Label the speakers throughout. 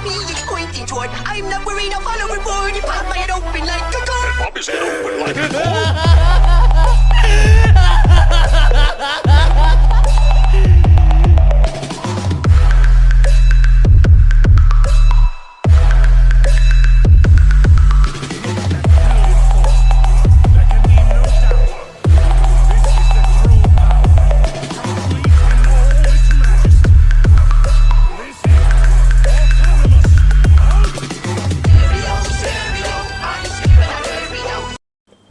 Speaker 1: me it's pointing toward. I'm not worried, I'll follow reward. You pop my head open like a door.
Speaker 2: And pop his head open like a door.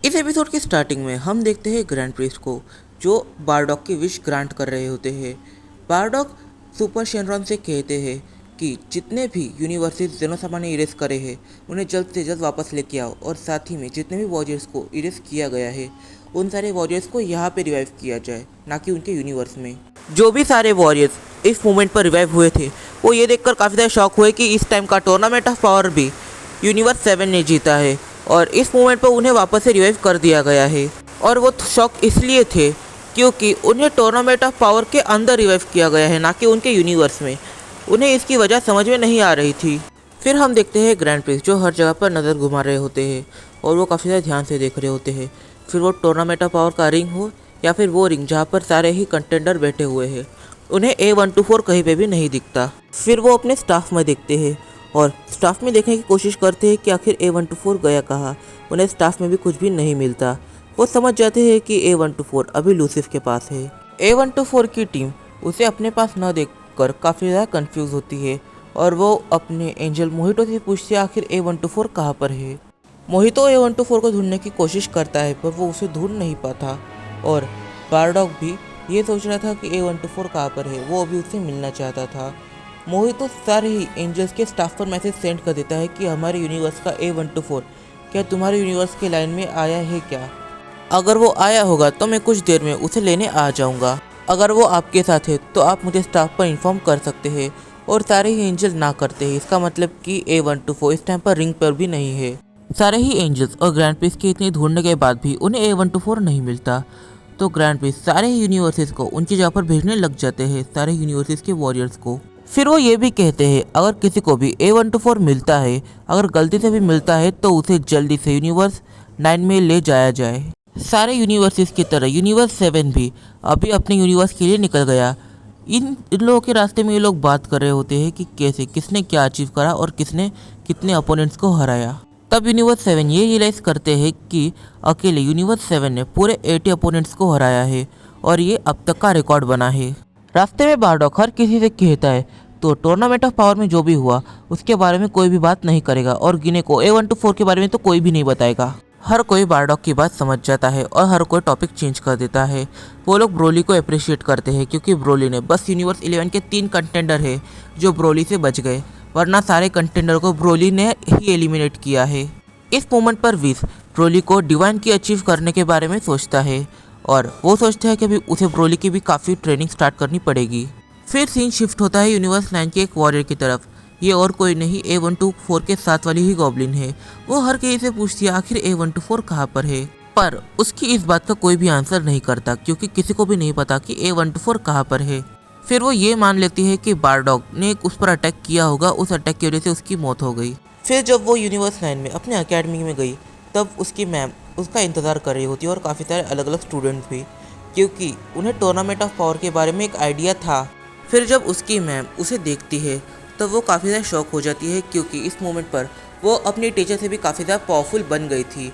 Speaker 3: इस episode के starting में हम देखते हैं grand priest को जो बारडॉग की wish grant कर रहे होते हैं। बारडॉग सुपर शेनरॉन से कहते हैं कि जितने भी यूनिवर्सेस जेनोसामा ने इरेज करे हैं उन्हें जल्द से जल्द वापस लेके आओ, और साथ ही में जितने भी वॉरियर्स को इरेज किया गया है उन सारे वॉरियर्स को यहाँ पे रिवाइव किया जाए, ना कि उनके यूनिवर्स में। जो भी सारे वॉरियर्स इस मोमेंट पर रिवाइव हुए थे वो ये देखकर काफ़ी ज़्यादा शॉक हुए कि इस टाइम का टूर्नामेंट ऑफ पावर भी यूनिवर्स 7 ने जीता है, और इस मोमेंट पर उन्हें वापस से रिवाइव कर दिया गया है। और वो शॉक इसलिए थे क्योंकि उन्हें टूर्नामेंट ऑफ पावर के अंदर रिवाइव किया गया है, ना कि उनके यूनिवर्स में। उन्हें इसकी वजह समझ में नहीं आ रही थी। फिर हम देखते हैं ग्रैंड प्रिस्ट जो हर जगह पर नज़र घुमा रहे होते हैं और वो काफ़ी ज़्यादा ध्यान से देख रहे होते हैं। फिर वो टूर्नामेंट ऑफ पावर का रिंग हो या फिर वो रिंग जहाँ पर सारे ही कंटेंडर बैठे हुए हैं, उन्हें A124 कहीं पे भी नहीं दिखता। फिर वो अपने स्टाफ में देखते हैं और स्टाफ में देखने की कोशिश करते हैं कि आखिर A124 गया कहाँ। उन्हें स्टाफ में भी कुछ भी नहीं मिलता। वो समझ जाते हैं कि A124 अभी लूसिफ के पास है। A124 की टीम उसे अपने पास न देखकर काफ़ी ज़्यादा कंफ्यूज होती है और वो अपने एंजल मोहितो से पूछते हैं आखिर A124 कहाँ पर है। मोहितो A124 को ढूंढने की कोशिश करता है पर वो उसे ढूंढ नहीं पाता, और बारडॉग भी ये सोच रहा था कि A124 कहाँ पर है, वो अभी उससे मिलना चाहता था। मोहितो सारे ही एंजल्स के स्टाफ पर मैसेज सेंड कर देता है कि हमारे यूनिवर्स का A124 क्या तुम्हारे यूनिवर्स के लाइन में आया है क्या? अगर वो आया होगा तो मैं कुछ देर में उसे लेने आ जाऊंगा। अगर वो आपके साथ है तो आप मुझे स्टाफ पर इन्फॉर्म कर सकते हैं। और सारे ही एंजल ना करते हैं। इसका मतलब कि A124 इस टाइम पर रिंग पर भी नहीं है। सारे ही एंजल्स और ग्रैंड प्रिस्ट के इतने ढूंढने के बाद भी उन्हें A124 नहीं मिलता, तो ग्रैंड प्रिस्ट सारे ही यूनिवर्सेस को उनकी जगह पर भेजने लग जाते हैं, सारे यूनिवर्सेस के वॉरियर्स को। फिर वो ये भी कहते हैं अगर किसी को भी A124 मिलता है, अगर गलती से भी मिलता है तो उसे जल्दी से यूनिवर्स 9 में ले जाया जाए। सारे यूनिवर्सेस की तरह यूनिवर्स 7 भी अभी अपने यूनिवर्स के लिए निकल गया। इन लोगों के रास्ते में ये लोग बात कर रहे होते हैं कि कैसे किसने क्या अचीव करा और किसने कितने अपोनेंट्स को हराया। तब यूनिवर्स 7 ये रियलाइज़ करते हैं कि अकेले यूनिवर्स 7 ने पूरे 80 अपोनेंट्स को हराया है और ये अब तक का रिकॉर्ड बना है। रास्ते में बारडॉग हर किसी से कहता है तो टूर्नामेंट ऑफ पावर में जो भी हुआ उसके बारे में कोई भी बात नहीं करेगा, और गिने को A124 के बारे में तो कोई भी नहीं बताएगा। हर कोई बारडॉग की बात समझ जाता है और हर कोई टॉपिक चेंज कर देता है। वो लोग ब्रोली को अप्रिशिएट करते हैं क्योंकि ब्रोली ने बस यूनिवर्स 11 के 3 कंटेंडर है जो ब्रोली से बच गए, वरना सारे कंटेंडर को ब्रोली ने ही एलिमिनेट किया है। इस मोमेंट पर विस ब्रोली को डिवाइन की अचीव करने के बारे में सोचता है और वो सोचता है कि अभी उसे ब्रोली की भी काफ़ी ट्रेनिंग स्टार्ट करनी पड़ेगी। फिर सीन शिफ्ट होता है यूनिवर्स 9 के एक वॉरियर की तरफ। ये और कोई नहीं A124 के साथ वाली ही गॉब्लिन है। वो हर किसी से पूछती है आखिर A124 कहाँ पर है, पर उसकी इस बात का कोई भी आंसर नहीं करता क्योंकि किसी को भी नहीं पता कि A124 कहाँ पर है। फिर वो ये मान लेती है कि बारडॉग ने उस पर अटैक किया होगा, उस अटैक की वजह से उसकी मौत हो गई। फिर जब वो यूनिवर्स 9 में अपने अकेडमी में गई तब उसकी मैम उसका इंतज़ार कर रही होती है और काफ़ी सारे अलग अलग स्टूडेंट्स भी, क्योंकि उन्हें टूर्नामेंट ऑफ पावर के बारे में एक आइडिया था। फिर जब उसकी मैम उसे देखती है तब वो काफ़ी ज़्यादा शॉक हो जाती है क्योंकि इस मोमेंट पर वो अपनी टीचर से भी काफ़ी ज़्यादा पावरफुल बन गई थी।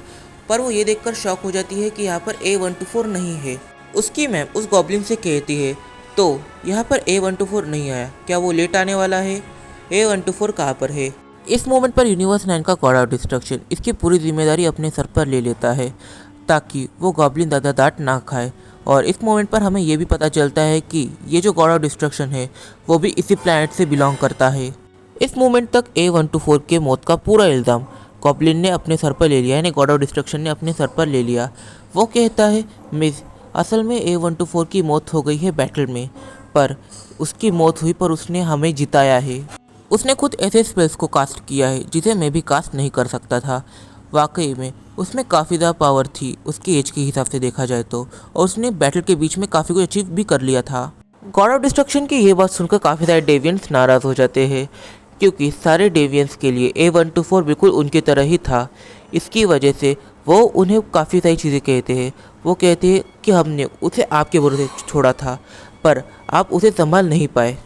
Speaker 3: पर वो ये देखकर शॉक हो जाती है कि यहाँ पर A124 नहीं है। उसकी मैम उस गॉब्लिन से कहती है तो यहाँ पर A124 नहीं आया, क्या वो लेट आने वाला है? A124 कहाँ पर है? इस मोमेंट पर यूनिवर्स 9 का गॉड ऑफ डिस्ट्रक्शन इसकी पूरी जिम्मेदारी अपने सर पर ले लेता है ताकि वो गॉब्लिन ज़्यादा डांट ना खाए। और इस मोमेंट पर हमें ये भी पता चलता है कि ये जो गॉड ऑफ डिस्ट्रक्शन है वो भी इसी प्लैनेट से बिलोंग करता है। इस मोमेंट तक A124 के मौत का पूरा इल्ज़ाम गॉब्लिन ने अपने सर पर ले लिया, यानी गॉड ऑफ डिस्ट्रक्शन ने अपने सर पर ले लिया। वो कहता है मिस, असल में A124 की मौत हो गई है बैटल में, पर उसकी मौत हुई पर उसने हमें जिताया है। उसने खुद ऐसे स्पेल्स को कास्ट किया है जिसे मैं भी कास्ट नहीं कर सकता था। वाकई में उसमें काफ़ी ज़्यादा पावर थी उसकी एज के हिसाब से देखा जाए तो, और उसने बैटल के बीच में काफ़ी कुछ अचीव भी कर लिया था। गॉड ऑफ डिस्ट्रक्शन की ये बात सुनकर काफ़ी सारे डेवियंट्स नाराज़ हो जाते हैं क्योंकि सारे डेवियंस के लिए A124 बिल्कुल उनकी तरह ही था। इसकी वजह से वो उन्हें काफ़ी सारी चीज़ें कहते हैं। वो कहते हैं कि हमने उसे आपके भरोसे छोड़ा था, पर आप उसे संभाल नहीं पाए।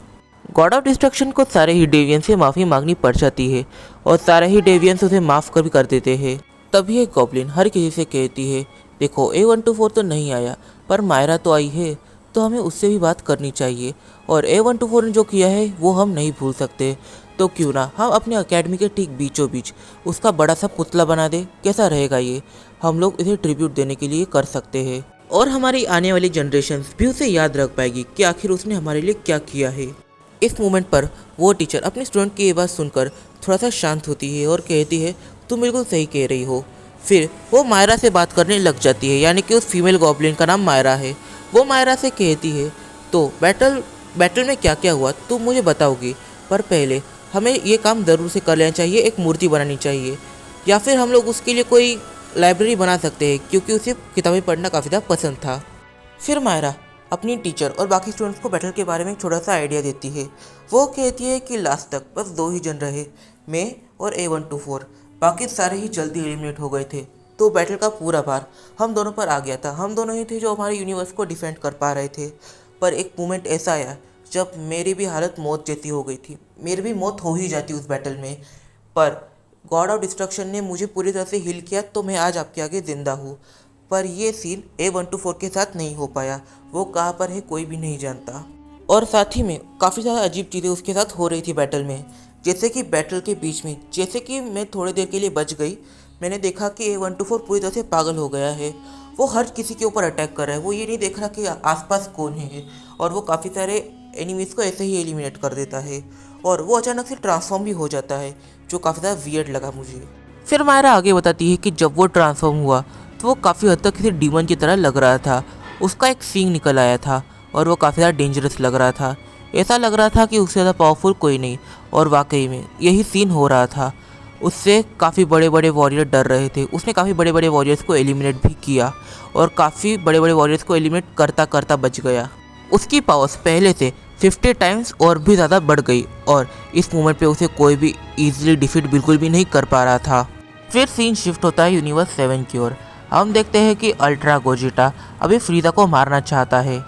Speaker 3: गॉड ऑफ डिस्ट्रक्शन को सारे ही डेवियंस से माफ़ी मांगनी पड़ जाती है और सारे ही डेवियंस उसे माफ़ कर भी कर देते हैं। तभी एक गॉब्लिन हर किसी से कहती है, देखो A124 तो नहीं आया, पर मायरा तो आई है, तो हमें उससे भी बात करनी चाहिए। और A124 ने जो किया है वो हम नहीं भूल सकते। तो क्यों ना हम अपने अकेडमी के ठीक बीचों बीच उसका बड़ा सा पुतला बना दे। कैसा रहेगा ये? हम लोग इसे ट्रिब्यूट देने के लिए कर सकते हैं और हमारी आने वाली जनरेशन्स भी उसे याद रख पाएगी कि आखिर उसने हमारे लिए क्या किया है। इस मोमेंट पर वो टीचर अपने स्टूडेंट की ये बात सुनकर थोड़ा सा शांत होती है और कहती है, तुम बिल्कुल सही कह रही हो। फिर वो मायरा से बात करने लग जाती है, यानी कि उस फीमेल गॉब्लिन का नाम मायरा है। वो मायरा से कहती है, तो बैटल में क्या क्या हुआ तुम मुझे बताओगी, पर पहले हमें ये काम ज़रूर से कर लेना चाहिए। एक मूर्ति बनानी चाहिए, या फिर हम लोग उसके लिए कोई लाइब्रेरी बना सकते हैं, क्योंकि उसे किताबें पढ़ना काफ़ी ज़्यादा पसंद था। फिर मायरा अपनी टीचर और बाकी स्टूडेंट्स को बैटल के बारे में एक छोटा सा आइडिया देती है। वो कहती है कि लास्ट तक बस 2 ही जन रहे, मैं और A124, बाकी सारे ही जल्दी एलिमिनेट हो गए थे। तो बैटल का पूरा भार हम दोनों पर आ गया था। हम दोनों ही थे जो हमारे यूनिवर्स को डिफेंड कर पा रहे थे। पर एक मोमेंट ऐसा आया जब मेरी भी हालत मौत जैसी हो गई थी। मेरी भी मौत हो ही जाती उस बैटल में, पर गॉड ऑफ डिस्ट्रक्शन ने मुझे पूरी तरह से हील किया, तो मैं आज आपके आगे ज़िंदा हूँ। पर ये सीन A124 के साथ नहीं हो पाया। वो कहाँ पर है कोई भी नहीं जानता। और साथ ही में काफ़ी ज़्यादा अजीब चीज़ें उसके साथ हो रही थी बैटल में। जैसे कि बैटल के बीच में जैसे कि मैं थोड़ी देर के लिए बच गई, मैंने देखा कि A124 पूरी तरह से पागल हो गया है। वो हर किसी के ऊपर अटैक कर रहा है। वो ये नहीं देख रहा कि आसपास कौन है, और वो काफ़ी सारे एनिमीज़ को ऐसे ही एलिमिनेट कर देता है। और वो अचानक से ट्रांसफॉर्म भी हो जाता है, जो काफ़ी ज़्यादा वियर्ड लगा मुझे। फिर मायरा आगे बताती है कि जब वो ट्रांसफॉर्म हुआ तो वो काफ़ी हद तक किसी डीमन की तरह लग रहा था। उसका एक सींग निकल आया था और वो काफ़ी ज़्यादा डेंजरस लग रहा था। ऐसा लग रहा था कि उससे ज़्यादा पावरफुल कोई नहीं, और वाकई में यही सीन हो रहा था। उससे काफ़ी बड़े बड़े वॉरियर डर रहे थे। उसने काफ़ी बड़े बड़े वॉरियर्स को एलिमिनेट भी किया और काफ़ी बड़े बड़े वॉरियर्स को एलिमिनेट करता करता बच गया। उसकी पावर्स पहले से 50 टाइम्स और भी ज़्यादा बढ़ गई, और इस मोमेंट पे उसे कोई भी ईजिली डिफीट बिल्कुल भी नहीं कर पा रहा था। फिर सीन शिफ्ट होता है यूनिवर्स 7 की ओर। हम देखते हैं कि अल्ट्रा गोजिटा अभी फ्रीदा को मारना चाहता है,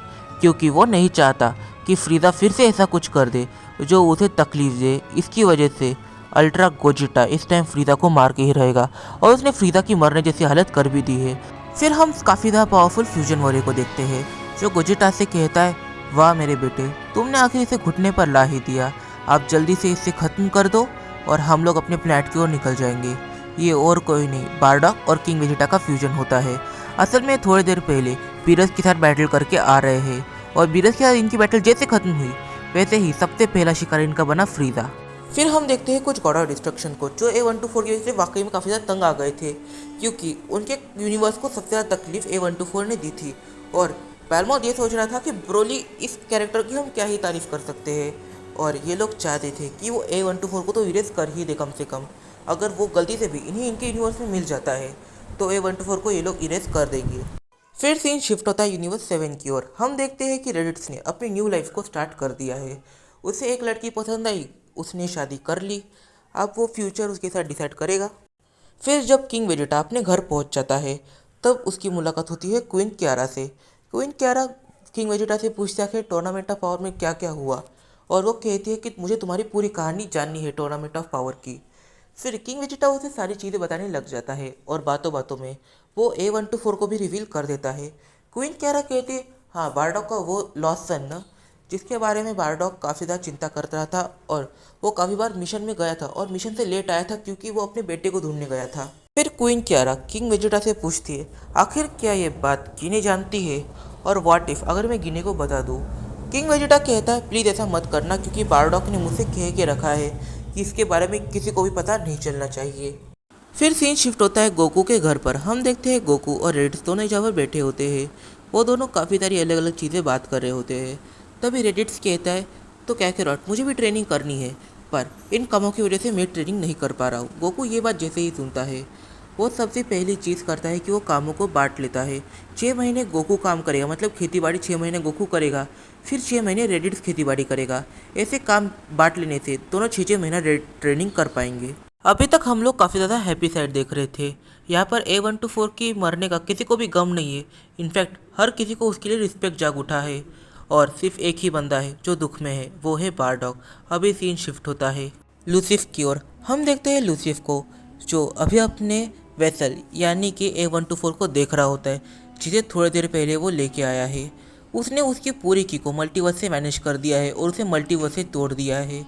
Speaker 3: क्योंकि वो नहीं चाहता कि फ्रीदा फिर से ऐसा कुछ कर दे जो उसे तकलीफ दे। इसकी वजह से अल्ट्रा गोजिटा इस टाइम फ्रीदा को मार के ही रहेगा, और उसने फ्रीदा की मरने जैसी हालत कर भी दी है। फिर हम काफ़ी ज़्यादा पावरफुल फ्यूजन वॉरियर को देखते हैं, जो गोजिटा से कहता है, वाह मेरे बेटे, तुमने आखिर इसे घुटने पर ला ही दिया। आप जल्दी से इसे ख़त्म कर दो और हम लोग अपने प्लैनेट की ओर निकल जाएंगे। ये और कोई नहीं, बारडॉक और किंग वेजिटा का फ्यूजन होता है। असल में थोड़ी देर पहले बीरस के साथ बैटल करके आ रहे हैं, और बीरस के साथ इनकी बैटल जैसे खत्म हुई वैसे ही सबसे पहला शिकार इनका बना फ्रीदा। फिर हम देखते हैं कुछ गॉड ऑफ डिस्ट्रक्शन को, जो A124 की वजह से वाकई में काफ़ी ज़्यादा तंग आ गए थे, क्योंकि उनके यूनिवर्स को सबसे ज़्यादा तकलीफ A124 ने दी थी। और बैलमॉथ ये सोच रहा था कि ब्रोली इस कैरेक्टर की हम क्या ही तारीफ़ कर सकते हैं, और ये लोग चाहते थे कि वो A124 को तो इरेज कर ही दे कम से कम। अगर वो गलती से भी इनके यूनिवर्स में मिल जाता है तो A124 को ये लोग इरेज कर देंगे। फिर सीन शिफ्ट होता है यूनिवर्स 7 की ओर। हम देखते हैं कि रेडिट्स ने अपनी न्यू लाइफ को स्टार्ट कर दिया है। उसे एक लड़की पसंद आई, उसने शादी कर ली। अब वो फ्यूचर उसके साथ डिसाइड करेगा। फिर जब किंग वेजिटा अपने घर पहुंच जाता है, तब उसकी मुलाकात होती है क्वीन कियारा से। क्वीन कियारा किंग वेजिटा से पूछता है कि टूर्नामेंट ऑफ पावर में क्या क्या हुआ, और वो कहती है कि मुझे तुम्हारी पूरी कहानी जाननी है टूर्नामेंट ऑफ पावर की। फिर किंग वेजिटा उसे सारी चीज़ें बताने लग जाता है, और बातों बातों में वो A124 को भी रिवील कर देता है। क्वीन कियारा कहती है, हाँ बारडॉक का वो लॉस्ट सन ना, जिसके बारे में बारडॉक काफ़ी ज़्यादा चिंता करता रहा था, और वो काफ़ी बार मिशन में गया था और मिशन से लेट आया था क्योंकि वो अपने बेटे को ढूंढने गया था। फिर क्वीन कियारा किंग वेजिटा से पूछती है, आखिर क्या ये बात गिने जानती है, और व्हाट इफ़ अगर मैं गिने को बता दूँ। किंग वेजिटा कहता है, प्लीज़ ऐसा मत करना, क्योंकि बारडॉक ने मुझसे कह के रखा है कि इसके बारे में किसी को भी पता नहीं चलना चाहिए। फिर सीन शिफ्ट होता है गोकू के घर पर। हम देखते हैं गोकू और रेडिट्स दोनों जगह पर बैठे होते हैं। वो दोनों काफ़ी सारी अलग अलग चीज़ें बात कर रहे होते हैं। तभी रेडिट्स कहता है, तो कैकेरॉट मुझे भी ट्रेनिंग करनी है, पर इन कामों की वजह से मैं ट्रेनिंग नहीं कर पा रहा हूँ। गोकू ये बात जैसे ही सुनता है, वो सबसे पहली चीज़ करता है कि वो कामों को बांट लेता है। 6 महीने गोकू काम करेगा, मतलब खेती बाड़ी 6 महीने गोकू करेगा, फिर 6 महीने रेडिट्स खेतीबाड़ी करेगा। ऐसे काम बांट लेने से दोनों 6-6 महीना ट्रेनिंग कर पाएंगे। अभी तक हम लोग काफ़ी ज़्यादा हैप्पी साइड देख रहे थे। यहाँ पर A124 की मरने का किसी को भी गम नहीं है। इनफैक्ट हर किसी को उसके लिए रिस्पेक्ट जाग उठा है और सिर्फ एक ही बंदा है जो दुख में है, वो है बारडॉग। अभी सीन शिफ्ट होता है लूसिफ की ओर। हम देखते हैं लूसिफ को जो अभी अपने वेसल यानी कि A124 को देख रहा होता है, जिसे थोड़ी देर पहले वो लेके आया है। उसने उसकी पूरी की को मल्टीवर्स से मैनेज कर दिया है और उसे मल्टीवर्स से तोड़ दिया है।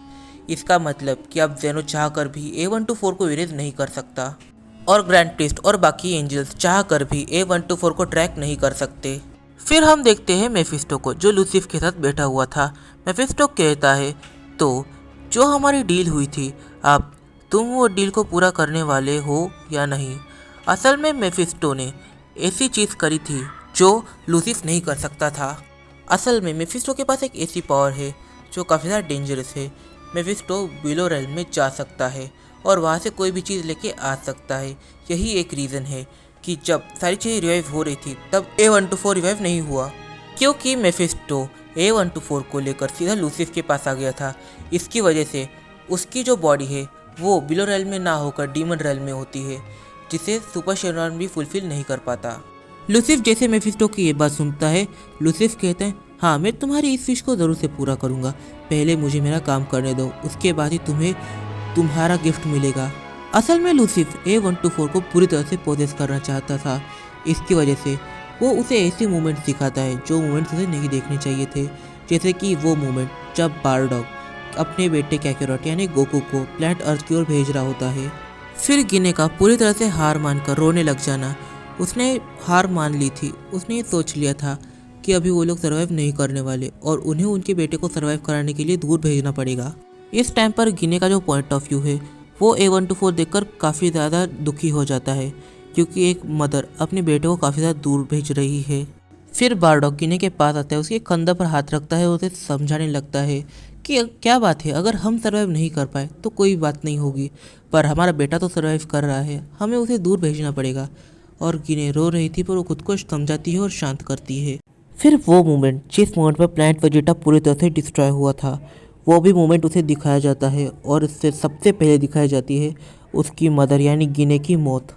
Speaker 3: इसका मतलब कि अब जेनो चाह कर भी A124 को इरेज नहीं कर सकता और ग्रैंड प्रीस्ट और बाकी एंजल्स चाह कर भी A124 को ट्रैक नहीं कर सकते। फिर हम देखते हैं मेफिस्टो को जो लूसिफ के साथ बैठा हुआ था। मेफिस्टो कहता है, तो जो हमारी डील हुई थी, अब तुम वो डील को पूरा करने वाले हो या नहीं। असल में मेफिस्टो ने ऐसी चीज़ करी थी जो लूसिफ नहीं कर सकता था। असल में मेफिस्टो के पास एक ऐसी पावर है जो काफ़ी ज़्यादा डेंजरस है। मेफिस्टो बिलो रेल्म में जा सकता है और वहाँ से कोई भी चीज़ लेके आ सकता है। यही एक रीज़न है कि जब सारी चीज़ें रिवाइव हो रही थी तब A124 रिवाइव नहीं हुआ, क्योंकि मेफिस्टो A124 को लेकर सीधा लूसिफ के पास आ गया था। इसकी वजह से उसकी जो बॉडी है वो बिलो रेल्म में ना होकर डीमन रेल्म में होती है, जिसे सुपर शेरॉन भी फुलफिल नहीं कर पाता। लूसिफ जैसे मेफिस्टो की ये बात सुनता है, लूसिफ कहते हैं, हाँ मैं तुम्हारी इस विश को ज़रूर से पूरा करूँगा, पहले मुझे मेरा काम करने दो, उसके बाद ही तुम्हें तुम्हारा गिफ्ट मिलेगा। असल में लूसिफ A124 को पूरी तरह से पोजेस करना चाहता था। इसकी वजह से वो उसे ऐसे मोमेंट्स दिखाता है जो मोमेंट्स उसे नहीं देखने चाहिए थे, जैसे कि वो मोमेंट जब बारडॉग अपने बेटे कैकेरॉट यानी गोकू को प्लैनेट अर्थ की ओर भेज रहा होता है। फिर गिने का पूरी तरह से हार मानकर रोने लग जाना। उसने हार मान ली थी। उसने ये सोच लिया था कि अभी वो लोग सर्वाइव नहीं करने वाले और उन्हें उनके बेटे को सर्वाइव कराने के लिए दूर भेजना पड़ेगा। इस टाइम पर गिने का जो पॉइंट ऑफ व्यू है वो A124 देखकर काफ़ी ज़्यादा दुखी हो जाता है, क्योंकि एक मदर अपने बेटे को काफ़ी ज़्यादा दूर भेज रही है। फिर बारडॉग गिने के पास आता है, उसके कंधे पर हाथ रखता है और उसे समझाने लगता है कि क्या बात है, अगर हम सर्वाइव नहीं कर पाए तो कोई बात नहीं होगी, पर हमारा बेटा तो सर्वाइव कर रहा है, हमें उसे दूर भेजना पड़ेगा। और गिने रो रही थी पर वो खुद को समझाती है और शांत करती है। फिर वो मोमेंट जिस मोमेंट पर प्लैनेट वेजिटा पूरी तरह से डिस्ट्रॉय हुआ था, वो भी मोमेंट उसे दिखाया जाता है और इससे सबसे पहले दिखाई जाती है उसकी मदर यानी गिने की मौत।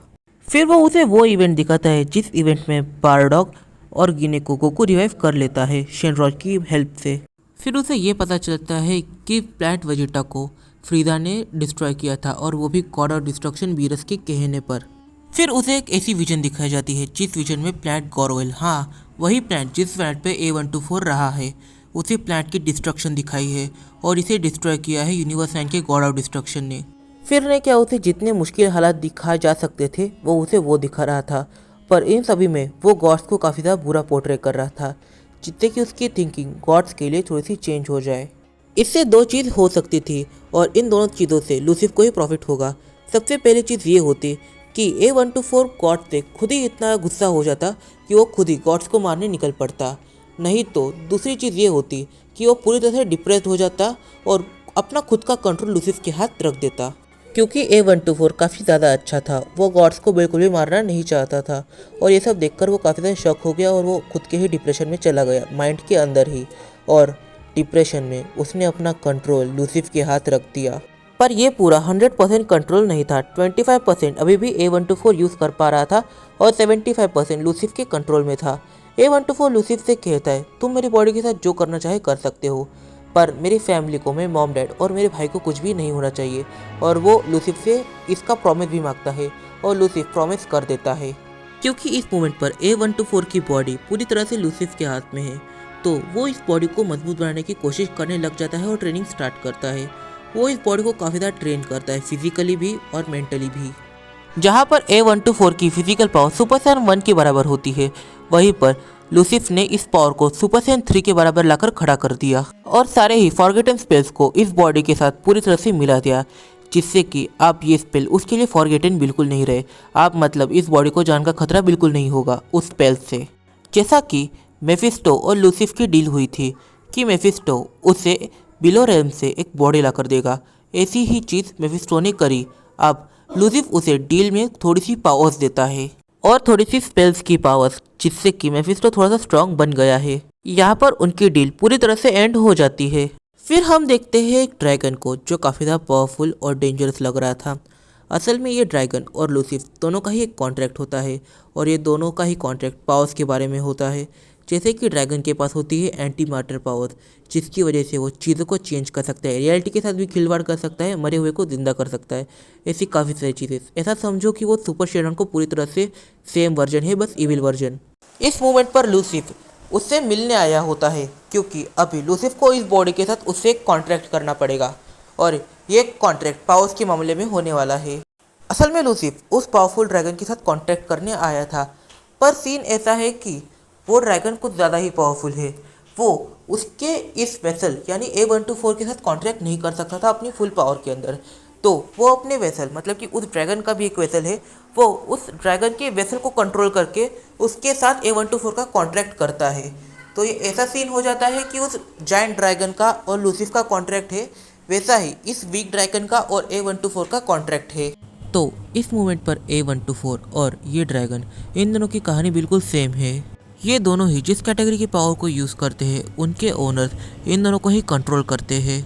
Speaker 3: फिर वो उसे वो इवेंट दिखाता है जिस इवेंट में बारडॉग और गिने को गोकू रिवाइव कर लेता है शेनरॉज की हेल्प से। फिर उसे ये पता चलता है कि प्लैनेट वेजिटा को फ्रीदा ने डिस्ट्रॉय किया था और वो भी गॉड ऑफ डिस्ट्रक्शन वीरस के कहने पर। फिर उसे एक ऐसी विजन दिखाई जाती है जिस विजन में प्लैनेट गॉरवेल, हाँ वही प्लैनेट जिस प्लैनेट पे A124 रहा है, उसी प्लैनेट की डिस्ट्रक्शन दिखाई है और इसे डिस्ट्रॉय किया है यूनिवर्स 9 के गॉड ऑफ डिस्ट्रक्शन ने। फिर ने क्या उसे जितने मुश्किल हालात दिखाए जा सकते थे वो उसे वो दिखा रहा था, पर इन सभी में वो गॉड्स को काफ़ी ज़्यादा बुरा पोर्ट्रे कर रहा था, जिससे कि उसकी थिंकिंग गॉड्स के लिए थोड़ी सी चेंज हो जाए। इससे दो चीज़ हो सकती थी और इन दोनों चीज़ों से लूसिफ को ही प्रॉफिट होगा। सबसे पहली चीज़ ये होती कि A124 गॉड्स से खुद ही इतना गुस्सा हो जाता कि वो खुद ही गॉड्स को मारने निकल पड़ता। नहीं तो दूसरी चीज़ ये होती कि वो पूरी तरह से डिप्रेस हो जाता और अपना खुद का कंट्रोल लूसिफ के हाथ रख देता, क्योंकि A124 काफ़ी ज़्यादा अच्छा था। वो गॉड्स को बिल्कुल भी मारना नहीं चाहता था और ये सब देखकर वो काफ़ी ज़्यादा शॉक हो गया और वो खुद के ही डिप्रेशन में चला गया, माइंड के अंदर ही। और डिप्रेशन में उसने अपना कंट्रोल लूसिफ के हाथ रख दिया। पर ये पूरा 100% कंट्रोल नहीं था। 25% अभी भी A124 यूज़ कर पा रहा था और 75% लूसिफ के कंट्रोल में था। A124 लूसिफ से कहता है, तुम मेरी बॉडी के साथ जो करना चाहे कर सकते हो, पर मेरी फैमिली को, मेरे मॉम डैड और मेरे भाई को कुछ भी नहीं होना चाहिए। और वो लूसिफ से इसका प्रॉमिस भी मांगता है और लूसिफ प्रॉमिस कर देता है। क्योंकि इस मोमेंट पर A124 की बॉडी पूरी तरह से लूसिफ के हाथ में है, तो वो इस बॉडी को मजबूत बनाने की कोशिश करने लग जाता है और ट्रेनिंग स्टार्ट करता है। वो इस बॉडी को काफ़ी ज़्यादा ट्रेन करता है, फिजिकली भी और मेंटली भी। जहाँ पर A124 की फिजिकल पावर सुपर सैयन 1 के बराबर होती है, वहीं पर लूसिफ ने इस पावर को सुपर सैयन 3 के बराबर लाकर खड़ा कर दिया और सारे ही फॉरगेटन स्पेल्स को इस बॉडी के साथ पूरी तरह से मिला दिया, जिससे कि आप ये स्पेल उसके लिए फॉरगेटन बिल्कुल नहीं रहे। आप मतलब इस बॉडी को जान का खतरा बिल्कुल नहीं होगा उस स्पेल से। जैसा कि मेफिस्टो और लूसिफ की डील हुई थी कि मेफिस्टो उसे बिलो रेल्म से एक बॉडी ला कर देगा, ऐसी ही चीज़ मेफिस्टो ने करी। अब लूसिफ उसे डील में थोड़ी सी पावर्स देता है और थोड़ी सी स्पेल्स की पावर्स, जिससे कि मेफिस्टो थोड़ा सा स्ट्रांग बन गया है। यहाँ पर उनकी डील पूरी तरह से एंड हो जाती है। फिर हम देखते हैं एक ड्रैगन को जो काफ़ी ज़्यादा पावरफुल और डेंजरस लग रहा था। असल में ये ड्रैगन और लूसिफ दोनों का ही एक कॉन्ट्रैक्ट होता है और ये दोनों का ही कॉन्ट्रैक्ट पावर्स के बारे में होता है। जैसे कि ड्रैगन के पास होती है एंटी मैटर पावर्स, जिसकी वजह से वो चीज़ों को चेंज कर सकता है, रियलिटी के साथ भी खिलवाड़ कर सकता है, मरे हुए को जिंदा कर सकता है, ऐसी काफ़ी सारी चीज़ें। ऐसा समझो कि वो सुपर शेरॉन को पूरी तरह से सेम वर्जन है, बस इविल वर्जन। इस मोमेंट पर लूसिफ उससे मिलने आया होता है क्योंकि अभी लूसिफ को इस बॉडी के साथ उससे कॉन्ट्रैक्ट करना पड़ेगा और ये कॉन्ट्रैक्ट पावर्स के मामले में होने वाला है। असल में लूसिफ उस पावरफुल ड्रैगन के साथ कॉन्टैक्ट करने आया था, पर सीन ऐसा है कि वो ड्रैगन कुछ ज़्यादा ही पावरफुल है। वो उसके इस वेसल यानी A124 के साथ कॉन्ट्रैक्ट नहीं कर सकता था अपनी फुल पावर के अंदर। तो वो अपने वेसल मतलब कि उस ड्रैगन का भी एक वेसल है, वो उस ड्रैगन के वेसल को कंट्रोल करके उसके साथ A124 का कॉन्ट्रैक्ट करता है। तो ये ऐसा सीन हो जाता है कि उस जायंट ड्रैगन का और लूसिफ का कॉन्ट्रैक्ट है, वैसा ही इस वीक ड्रैगन का और A124 का कॉन्ट्रैक्ट है। तो इस मोमेंट पर A124 और ये ड्रैगन, इन दोनों की कहानी बिल्कुल सेम है। ये दोनों ही जिस कैटेगरी की पावर को यूज़ करते हैं उनके ओनर्स इन दोनों को ही कंट्रोल करते हैं।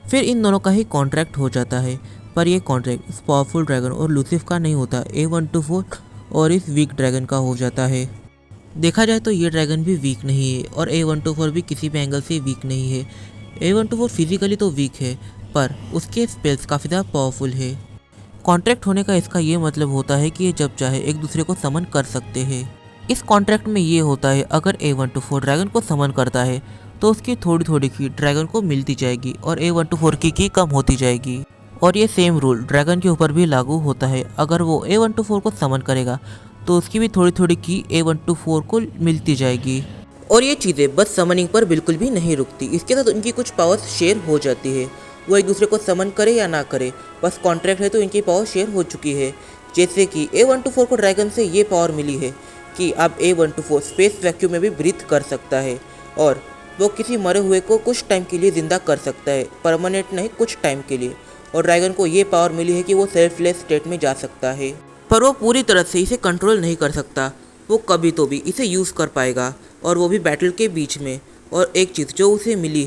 Speaker 3: फिर इन दोनों का ही कॉन्ट्रैक्ट हो जाता है, पर ये कॉन्ट्रैक्ट इस पावरफुल ड्रैगन और लूसिफ का नहीं होता, A124 और इस वीक ड्रैगन का हो जाता है। देखा जाए तो ये ड्रैगन भी वीक नहीं है और A124 भी किसी भी एंगल से वीक नहीं है। A124 फिजिकली तो वीक है, पर उसके स्पेल्स काफ़ी ज़्यादा पावरफुल है। कॉन्ट्रैक्ट होने का इसका ये मतलब होता है कि ये जब चाहे एक दूसरे को समन कर सकते हैं। इस कॉन्ट्रैक्ट में ये होता है अगर A124 ड्रैगन को समन करता है तो उसकी थोड़ी थोड़ी की ड्रैगन को मिलती जाएगी और A124 की कम होती जाएगी। और ये सेम रूल ड्रैगन के ऊपर भी लागू होता है, अगर वो A124 को समन करेगा तो उसकी भी थोड़ी थोड़ी की A124 को मिलती जाएगी। और ये चीज़ें बस समनिंग पर बिल्कुल भी नहीं रुकती, इसके साथ उनकी कुछ पावर्स शेयर हो जाती है। वो एक दूसरे को समन करे या ना करे, बस कॉन्ट्रैक्ट है तो इनकी पावर शेयर हो चुकी है। जैसे कि A124 को ड्रैगन से ये पावर मिली है कि अब A124 स्पेस वैक्यूम में भी ब्रीथ कर सकता है और वो किसी मरे हुए को कुछ टाइम के लिए ज़िंदा कर सकता है, परमानेंट नहीं, कुछ टाइम के लिए। और ड्रैगन को ये पावर मिली है कि वो सेल्फलेस स्टेट में जा सकता है, पर वो पूरी तरह से इसे कंट्रोल नहीं कर सकता। वो कभी तो भी इसे यूज़ कर पाएगा और वो भी बैटल के बीच में। और एक चीज़ जो उसे मिली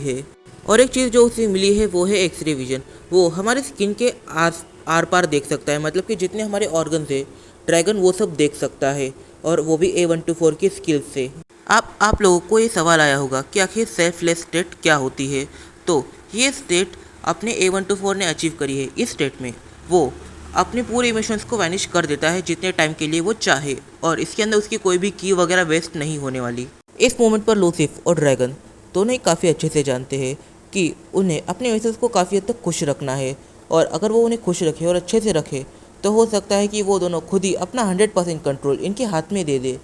Speaker 3: है वो है एक्सरे विजन। वो हमारे स्किन के आर पार देख सकता है, मतलब कि जितने हमारे ऑर्गन्स है ड्रैगन वो सब देख सकता है, और वो भी A124 की स्किल से। आप लोगों को ये सवाल आया होगा कि आखिर सेल्फलेस स्टेट क्या होती है। तो ये स्टेट अपने A124 ने अचीव करी है। इस स्टेट में वो अपने पूरे इमोशंस को वैनिश कर देता है जितने टाइम के लिए वो चाहे, और इसके अंदर उसकी कोई भी की वगैरह वेस्ट नहीं होने वाली। इस मोमेंट पर लूसिफ और ड्रैगन दोनों ही काफ़ी अच्छे से जानते हैं कि उन्हें अपने इमोशंस को काफ़ी हद तक खुश रखना है, और अगर वो उन्हें खुश रखे और अच्छे से रखे तो हो सकता है कि वो दोनों खुद ही अपना 100% कंट्रोल इनके हाथ में दे दे।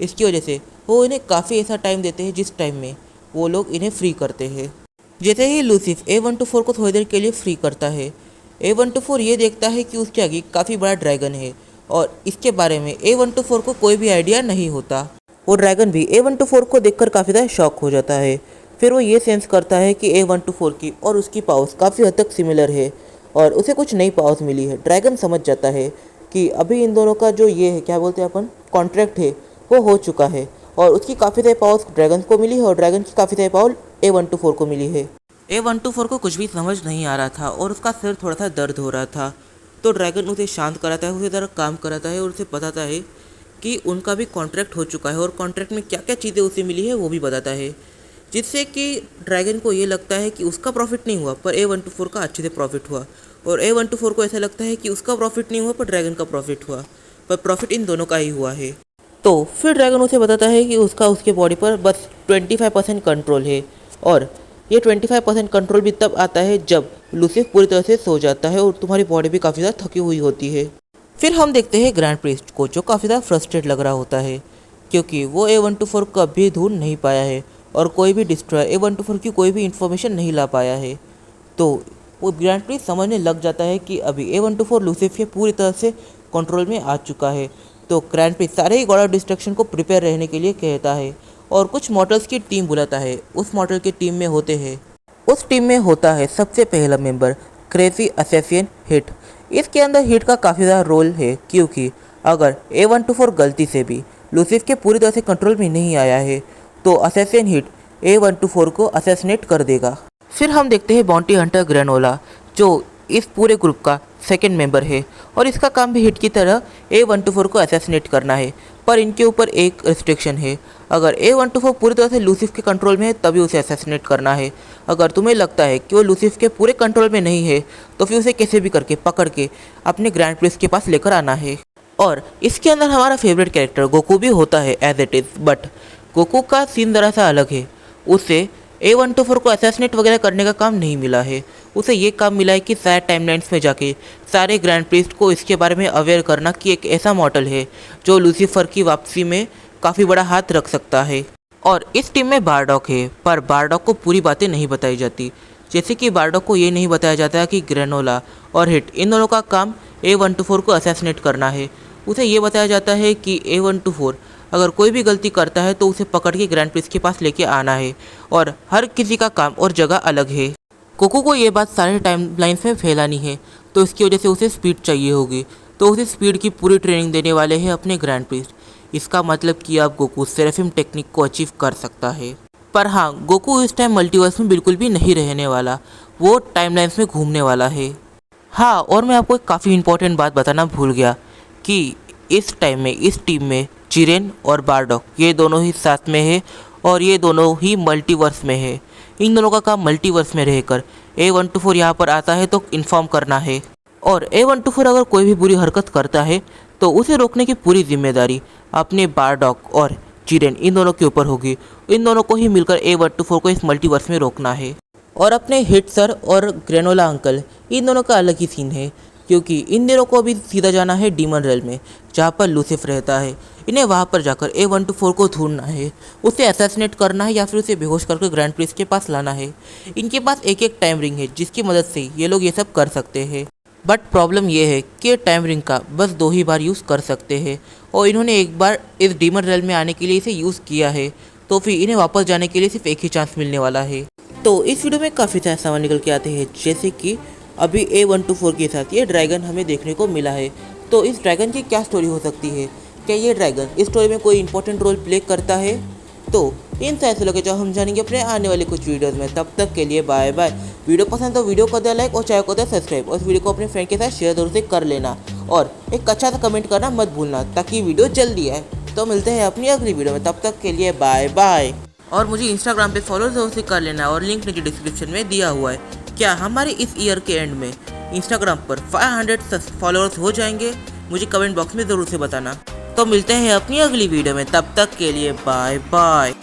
Speaker 3: इसकी वजह से वो इन्हें काफ़ी ऐसा टाइम देते हैं जिस टाइम में वो लोग इन्हें फ्री करते हैं। जैसे ही लूसिफ A124 को थोड़ी देर के लिए फ्री करता है, A124 ये देखता है कि उसके आगे काफ़ी बड़ा ड्रैगन है और इसके बारे में A124 को कोई भी आइडिया नहीं होता। वो ड्रैगन भी A124 को देखकर काफ़ी ज़्यादा शॉक हो जाता है। फिर वो ये सेंस करता है कि A124 की और उसकी पावर्स काफ़ी हद तक सिमिलर है और उसे कुछ नई पावर्स मिली है। ड्रैगन समझ जाता है कि अभी इन दोनों का जो ये है, क्या बोलते हैं अपन, कॉन्ट्रैक्ट है, वो हो चुका है और उसकी काफ़ी सारी पावर्स ड्रैगन को मिली है और ड्रैगन की काफ़ी सारी पावर A124 को मिली है। A124 को कुछ भी समझ नहीं आ रहा था और उसका सिर थोड़ा सा दर्द हो रहा था, तो ड्रैगन उसे शांत कराता है, उसे ज़रा काम कराता है और उसे बताता है कि उनका भी कॉन्ट्रैक्ट हो चुका है और कॉन्ट्रैक्ट में क्या क्या चीज़ें उसे मिली है वो भी बताता है, जिससे कि ड्रैगन को ये लगता है कि उसका प्रॉफिट नहीं हुआ पर A124 का अच्छे से प्रॉफिट हुआ, और A124 को ऐसा लगता है कि उसका प्रॉफिट नहीं हुआ पर ड्रैगन का प्रॉफिट हुआ, पर प्रॉफिट इन दोनों का ही हुआ है। तो फिर ड्रैगन उसे बताता है कि उसके बॉडी पर बस 25% कंट्रोल है, और ये 25% कंट्रोल भी तब आता है जब लूसिफ पूरी तरह से सो जाता है और तुम्हारी बॉडी भी काफ़ी ज़्यादा थकी हुई होती है। फिर हम देखते हैं ग्रैंड प्रीस्ट को, जो काफ़ी ज़्यादा फ्रस्ट्रेट लग रहा होता है क्योंकि वो A124 को अभी ढूंढ नहीं पाया है और कोई भी डिस्ट्रॉय A124 की कोई भी इन्फॉर्मेशन नहीं ला पाया है। तो वो ग्रैंड प्रीस्ट समझने लग जाता है कि अभी A124 लूसिफ के पूरी तरह से कंट्रोल में आ चुका है। तो ग्रैंड प्रीस्ट सारे ही गॉड ऑफ डिस्ट्रक्शन को प्रिपेयर रहने के लिए कहता है और कुछ मॉडल्स की टीम बुलाता है। उस मॉडल की टीम में होता है सबसे पहला मेंबर क्रेजी असैसिन हिट। इसके अंदर हिट का काफ़ी ज़्यादा रोल है क्योंकि अगर A124 गलती से भी लूसिफ के पूरी तरह से कंट्रोल में नहीं आया है तो असैसिन हिट A124 को असैसिनेट कर देगा। फिर हम देखते हैं बाउंटी हंटर ग्रेनोला, जो इस पूरे ग्रुप का सेकंड मेंबर है और इसका काम भी हिट की तरह A124 को असैसिनेट करना है। पर इनके ऊपर एक रिस्ट्रिक्शन है, अगर A124 पूरी तरह से लूसिफ के कंट्रोल में है तभी उसे असैसिनेट करना है। अगर तुम्हें लगता है कि वो लूसिफ के पूरे कंट्रोल में नहीं है तो फिर उसे कैसे भी करके पकड़ के अपने ग्रैंड प्रिंस के पास लेकर आना है। और इसके अंदर हमारा फेवरेट कैरेक्टर गोकू भी होता है as it is, but Goku का सीन ज़रा सा अलग है। उसे A124 को असैसिनेट वगैरह करने का काम नहीं मिला है, उसे ये काम मिला है कि शायद टाइमलाइंस में जाके सारे ग्रैंड प्रिस्ट को इसके बारे में अवेयर करना कि एक ऐसा मॉडल है जो लूसीफर की वापसी में काफ़ी बड़ा हाथ रख सकता है। और इस टीम में बारडॉक है, पर बारडॉक को पूरी बातें नहीं बताई जाती। जैसे कि बारडॉक को ये नहीं बताया जाता कि ग्रेनोला और हिट इन दोनों का काम A124 को असैसिनेट करना है। उसे ये बताया जाता है कि A124 अगर कोई भी गलती करता है तो उसे पकड़ के ग्रैंड प्रिंस के पास लेके आना है और हर किसी का काम और जगह अलग है। गोकू को ये बात सारे टाइमलाइंस में फैलानी है, तो इसकी वजह से उसे स्पीड चाहिए होगी, तो उसे स्पीड की पूरी ट्रेनिंग देने वाले हैं अपने ग्रैंड प्रिंस। इसका मतलब कि अब गोकू सेराफिम टेक्निक को अचीव कर सकता है। पर हाँ, गोकू इस टाइम मल्टीवर्स में बिल्कुल भी नहीं रहने वाला, वो टाइमलाइंस में घूमने वाला है। हाँ, और मैं आपको एक काफ़ी इंपॉर्टेंट बात बताना भूल गया कि इस टाइम में इस टीम में जिरेन और बारडॉक ये दोनों ही साथ में है और ये दोनों ही मल्टीवर्स में है। इन दोनों का काम मल्टीवर्स में रहकर A124 यहाँ पर आता है तो इन्फॉर्म करना है, और A124 अगर कोई भी बुरी हरकत करता है तो उसे रोकने की पूरी जिम्मेदारी अपने बारडॉक और जिरेन इन दोनों के ऊपर होगी। इन दोनों को ही मिलकर A124 को इस मल्टीवर्स में रोकना है। और अपने हिट सर और ग्रेनोला अंकल इन दोनों का अलग ही सीन है, क्योंकि इन दोनों को अभी सीधा जाना है डीमन रेल में जहाँ पर लूसिफ रहता है। इन्हें वहाँ पर जाकर A124 को ढूंढना है, उसे असैसिनेट करना है या फिर उसे बेहोश करके ग्रैंड प्रिंस के पास लाना है। इनके पास एक एक टाइम रिंग है जिसकी मदद से ये लोग ये सब कर सकते हैं, बट प्रॉब्लम ये है कि टाइम रिंग का बस 2 ही बार यूज़ कर सकते हैं और इन्होंने एक बार इस डीमन रेल में आने के लिए इसे यूज़ किया है, तो फिर इन्हें वापस जाने के लिए सिर्फ एक ही चांस मिलने वाला है। तो इस वीडियो में काफ़ी सारे सामान निकल के आते हैं, जैसे कि अभी A124 के साथ ये ड्रैगन हमें देखने को मिला है। तो इस ड्रैगन की क्या स्टोरी हो सकती है, क्या ये ड्रैगन इस स्टोरी में कोई इंपॉर्टेंट रोल प्ले करता है? तो इन फैसलों के जो हम जानेंगे अपने आने वाले कुछ वीडियोस में। तब तक के लिए बाय बाय। वीडियो पसंद तो वीडियो को दे लाइक और चैनल को दे सब्सक्राइब, और इस वीडियो को अपने फ्रेंड के साथ शेयर जरूर से कर लेना और एक अच्छा सा कमेंट करना मत भूलना ताकि वीडियो जल्दी आए। तो मिलते हैं अपनी अगली वीडियो में, तब तक के लिए बाय बाय। और मुझे इंस्टाग्राम पे फॉलो जरूर से कर लेना और लिंक नीचे डिस्क्रिप्शन में दिया हुआ है। क्या हमारे इस ईयर के एंड में इंस्टाग्राम पर 500 फॉलोअर्स हो जाएंगे? मुझे कमेंट बॉक्स में ज़रूर से बताना। तो मिलते हैं अपनी अगली वीडियो में, तब तक के लिए बाय बाय।